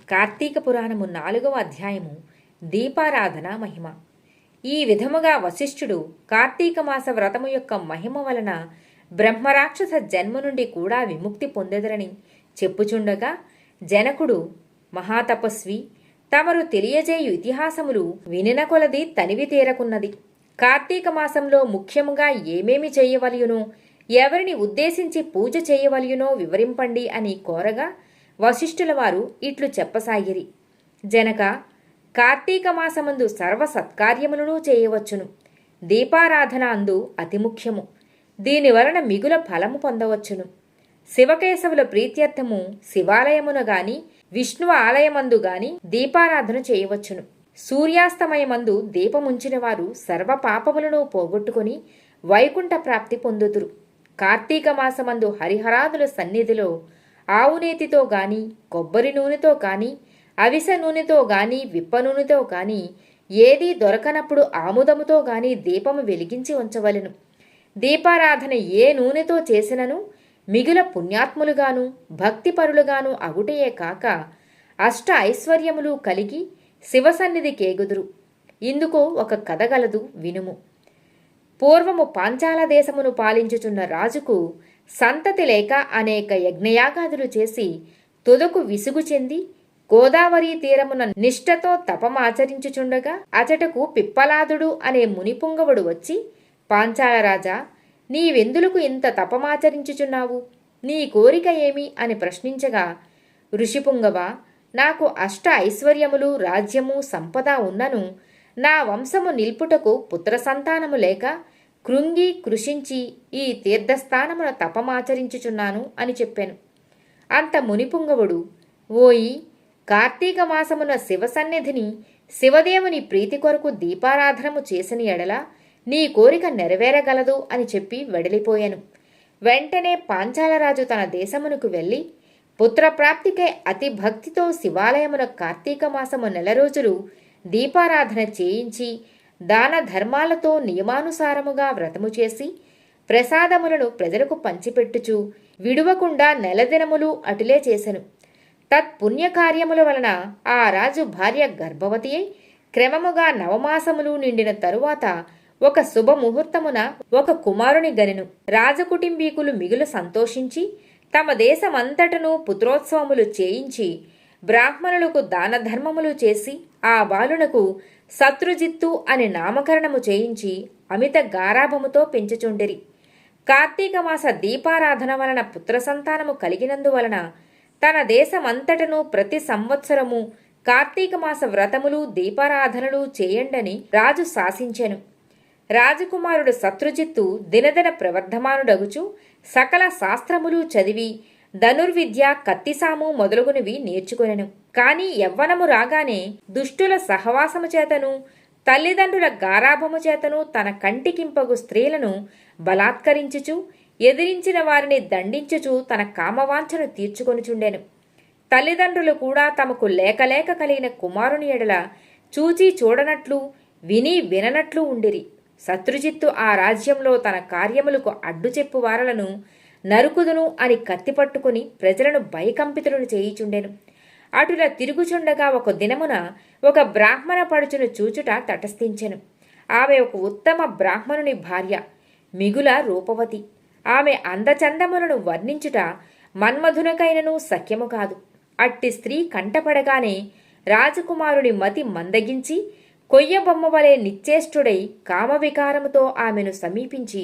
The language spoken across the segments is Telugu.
కార్తీక పురాణము 4వ అధ్యాయము దీపారాధన మహిమ. ఈ విధముగా వశిష్ఠుడు కార్తీక మాస వ్రతము యొక్క మహిమ వలన బ్రహ్మరాక్షస జన్మ నుండి కూడా విముక్తి పొందెదరని చెప్పుచుండగా, జనకుడు మహాతపస్వి, తమరు తెలియజేయు ఇతిహాసములు వినిన కొలది తనివి తీరకున్నది. కార్తీక మాసంలో ముఖ్యముగా ఏమేమి చేయవలయునో, ఎవరిని ఉద్దేశించి పూజ చేయవలయునో వివరింపండి అని కోరగా, వశిష్ఠుల వారు ఇట్లు చెప్పసాగిరి. జనక, కార్తీక మాసమందు సర్వ సత్కార్యములను చేయవచ్చును. దీపారాధన అందు అతి ముఖ్యము. దీనివలన మిగుల ఫలము పొందవచ్చును. శివకేశవుల ప్రీత్యర్థము శివాలయమున గాని విష్ణు ఆలయమందు గాని దీపారాధన చేయవచ్చును. సూర్యాస్తమయమందు దీపముంచిన వారు సర్వ పాపములను పోగొట్టుకుని వైకుంఠ ప్రాప్తి పొందుదురు. కార్తీక మాసమందు హరిహరాదుల సన్నిధిలో ఆవునేతితో గాని, కొబ్బరి నూనెతో గాని, అవిసె నూనెతో గాని, విప్ప నూనెతో గాని, ఏదీ దొరకనప్పుడు ఆముదముతో గాని దీపము వెలిగించి ఉంచవలెను. దీపారాధన ఏ నూనెతో చేసినను మిగుల పుణ్యాత్ములుగాను భక్తిపరులుగాను అగుటయే కాక అష్ట ఐశ్వర్యములు కలిగి శివసన్నిధి కేగుదురు. ఇందుకు ఒక కథ గలదు, వినుము. పూర్వము పాంచాల దేశమును పాలించుచున్న రాజుకు సంతతి లేక అనేక యజ్ఞయాగాదులు చేసి తుదకు విసుగు చెంది గోదావరి తీరమున నిష్ఠతో తపమాచరించుచుండగా అచటకు పిప్పలాదుడు అనే మునిపుంగవుడు వచ్చి, పాంచాల రాజా, నీవెందులకు ఇంత తపమాచరించుచున్నావు? నీ కోరిక ఏమి అని ప్రశ్నించగా, ఋషిపుంగవ, నాకు అష్ట ఐశ్వర్యములు, రాజ్యము, సంపద ఉన్నను నా వంశము నిల్పుటకు పుత్ర సంతానము లేక కృంగి కృషించి ఈ తీర్థస్థానమున తపమాచరించుచున్నాను అని చెప్పాను. అంత మునిపుంగవుడు, ఓయి, కార్తీక మాసమున శివసన్నిధిని శివదేవుని ప్రీతి కొరకు దీపారాధనము చేసిన ఎడల నీ కోరిక నెరవేరగలదు అని చెప్పి వెడలిపోయాను. వెంటనే పాంచాలరాజు తన దేశమునకు వెళ్ళి పుత్రప్రాప్తికై అతి భక్తితో శివాలయమున కార్తీక మాసము 4 రోజులు దీపారాధన చేయించి దాన ధర్మాలతో నియమానుసారముగా వ్రతము చేసి ప్రసాదములను ప్రజలకు పంచిపెట్టుచు విడువకుండా 4 దినములు అటులే చేసెను. తత్పుణ్యకార్యముల వలన ఆ రాజు భార్య గర్భవతి అయి క్రమముగా 9 మాసములు నిండిన తరువాత ఒక శుభముహూర్తమున ఒక కుమారుని గనెను. రాజకుటుంబీకులు మిగులు సంతోషించి తమ దేశమంతటను పుత్రోత్సవములు చేయించి బ్రాహ్మణులకు దాన ధర్మములు చేసి ఆ బాలునకు శత్రుజిత్తు అని నామకరణము చేయించి అమిత గారాభముతో పెంచుచుండిరి. కార్తీక మాస దీపారాధన వలన పుత్ర సంతానము కలిగినందువలన తన దేశమంతటను ప్రతి సంవత్సరము కార్తీక మాస వ్రతములు దీపారాధనలు చేయండని రాజు శాసించెను. రాజకుమారుడు శత్రుజిత్తు దినదిన ప్రవర్ధమానుడగుచు సకల శాస్త్రములు చదివి ధనుర్విద్య, కత్తిసాము మొదలుగునవి నేర్చుకొనెను. కాని యవ్వనము రాగానే దుష్టుల సహవాసము చేతను తల్లిదండ్రుల గారాభము చేతను తన కంటికింపగు స్త్రీలను బలాత్కరించుచు ఎదిరించిన వారిని దండించుచు తన కామవాంఛను తీర్చుకొనుచుండెను. తల్లిదండ్రులు కూడా తమకు లేక కలిగిన కుమారుని ఎడల చూచి చూడనట్లు విని విననట్లు ఉండిరి. శత్రుజిత్తు ఆ రాజ్యంలో తన కార్యములకు అడ్డు చెప్పు వారలను నరుకుదును అని కత్తిపట్టుకుని ప్రజలను భయకంపితులను చేయిచుండెను. అటులా తిరుగుచుండగా ఒక దినమున ఒక బ్రాహ్మణ పడుచును చూచుట తటస్థించెను. ఆమె ఒక ఉత్తమ బ్రాహ్మణుని భార్య, మిగుల రూపవతి. ఆమె అందచందములను వర్ణించుట మన్మధునకైనను సఖ్యము కాదు. అట్టి స్త్రీ కంటపడగానే రాజకుమారుని మతి మందగించి కొయ్యబొమ్మ వలె నిశ్చేష్టుడై కామవికారముతో ఆమెను సమీపించి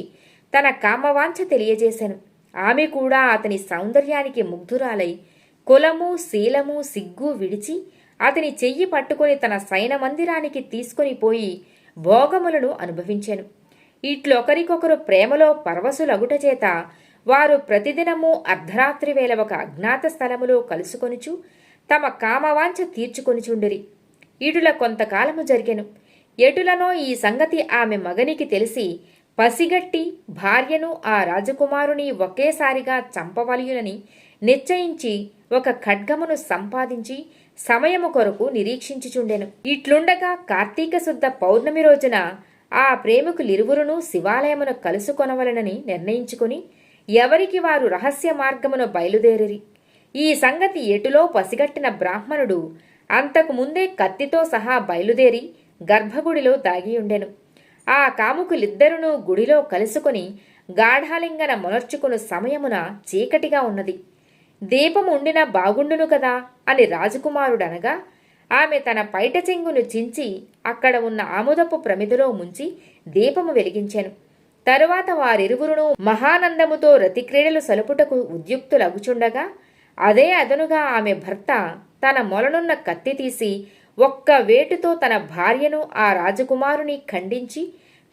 తన కామవాంఛ తెలియజేశాను. ఆమె కూడా అతని సౌందర్యానికి ముగ్ధురాలై కులము, శీలము, సిగ్గు విడిచి అతని చెయ్యి పట్టుకుని తన శయన మందిరానికి తీసుకుని పోయి భోగములను అనుభవించెను. ఇట్లొకరికొకరు ప్రేమలో పరవశులగుట చేత వారు ప్రతిదినము అర్ధరాత్రి వేళ ఒక అజ్ఞాత స్థలములో కలుసుకొనుచు తమ కామవాంఛ తీర్చుకొనిచుండిరి. ఇటుల కొంతకాలము జరిగెను. ఎటులనో ఈ సంగతి ఆమె మగనికి తెలిసి పసిగట్టి భార్యను ఆ రాజకుమారుని ఒకేసారిగా చంపవలయునని నిశ్చయించి ఒక ఖడ్గమును సంపాదించి సమయము కొరకు నిరీక్షించుచుండెను. ఇట్లుండగా కార్తీక శుద్ధ పౌర్ణమి రోజున ఆ ప్రేమికులిరువురును శివాలయమును కలుసుకొనవలెనని నిర్ణయించుకుని ఎవరికి వారు రహస్య మార్గమును బయలుదేరిరి. ఈ సంగతి ఎటులో పసిగట్టిన బ్రాహ్మణుడు అంతకు ముందే కత్తితో సహా బయలుదేరి గర్భగుడిలో దాగియుండెను. ఆ కాముకులిద్దరునూ గుడిలో కలుసుకొని గాఢాలింగన మొనర్చుకుని సమయమున చీకటిగా ఉన్నది. దీపం ఉండినా బాగుండును కదా అని రాజకుమారుడనగా ఆమె తన పైట చెంగును చించి అక్కడ ఉన్న ఆముదపు ప్రమిదలో ముంచి దీపము వెలిగించెను. తరువాత వారిరువురును మహానందముతో రతిక్రీడలు సలుపుటకు ఉద్యుక్తులగుచుండగా అదే అదనుగా ఆమె భర్త తన మొలనున్న కత్తి తీసి ఒక్క వేటుతో తన భార్యను ఆ రాజకుమారుని ఖండించి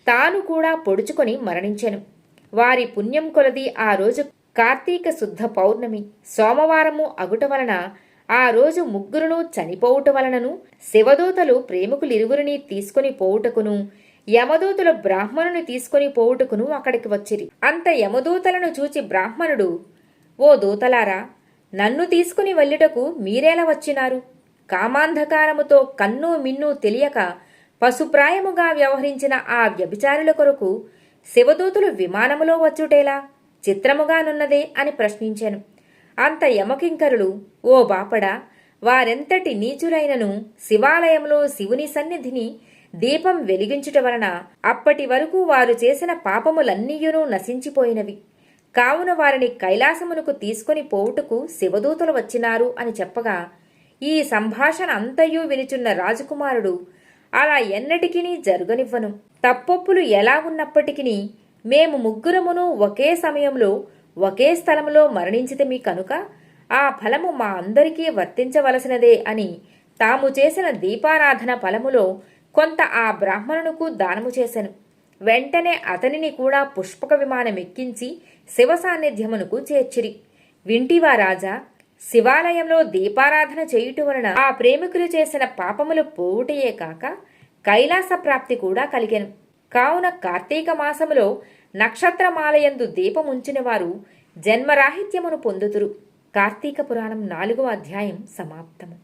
తాను కూడా పొడుచుకొని మరణించెను. వారి పుణ్యం కొలది ఆ రోజు కార్తీక శుద్ధ పౌర్ణమి సోమవారము అగుట వలన ఆ రోజు ముగ్గురును చనిపోవుట వలనను శివదూతలు ప్రేమికులిరువురిని తీసుకుని పోవుటకును యమదూతలు బ్రాహ్మణుని తీసుకుని పోవుటకును అక్కడికి వచ్చిరి. అంత యమదూతలను చూచి బ్రాహ్మణుడు, ఓ దూతలారా, నన్ను తీసుకుని వెళ్ళుటకు మీరేలా వచ్చినారు? కామాంధకారముతో కన్ను మిన్ను తెలియక పశుప్రాయముగా వ్యవహరించిన ఆ వ్యభిచారుల కొరకు శివదూతులు విమానములో వచ్చుటేలా చిత్రముగానున్నదే అని ప్రశ్నించాను. అంత యమకింకరులు, ఓ బాపడా, వారెంతటి నీచులైనను శివాలయంలో శివుని సన్నిధిని దీపం వెలిగించుట వలన అప్పటి వరకు వారు చేసిన పాపములన్నీయునూ నశించిపోయినవి. కావున వారిని కైలాసమునకు తీసుకుని పోవుటకు శివదూతలు వచ్చినారు అని చెప్పగా ఈ సంభాషణ అంతయూ వినుచున్న రాజకుమారుడు, అలా ఎన్నటికినీ జరుగనివ్వను. తప్పొప్పులు ఎలా ఉన్నప్పటికీ మేము ముగ్గురమును ఒకే సమయంలో ఒకే స్థలంలో మరణించితిమి కనుక ఆ ఫలము మా అందరికీ వర్తించవలసినదే అని తాము చేసిన దీపారాధన ఫలములో కొంత ఆ బ్రాహ్మణునకు దానము చేసెను. వెంటనే అతనిని కూడా పుష్పక విమానమెక్కించి శివ సాన్నిధ్యమునకు చేర్చిరి. వింటివా రాజా, శివాలయంలో దీపారాధన చేయుట వలన ఆ ప్రేమికులు చేసిన పాపములు పోవుటయే కాక కైలాస ప్రాప్తి కూడా కలిగెను. కావున కార్తీక మాసములో నక్షత్రమాలయందు దీపముంచిన వారు జన్మరాహిత్యమును పొందుతురు. కార్తీక పురాణం 4వ అధ్యాయం సమాప్తము.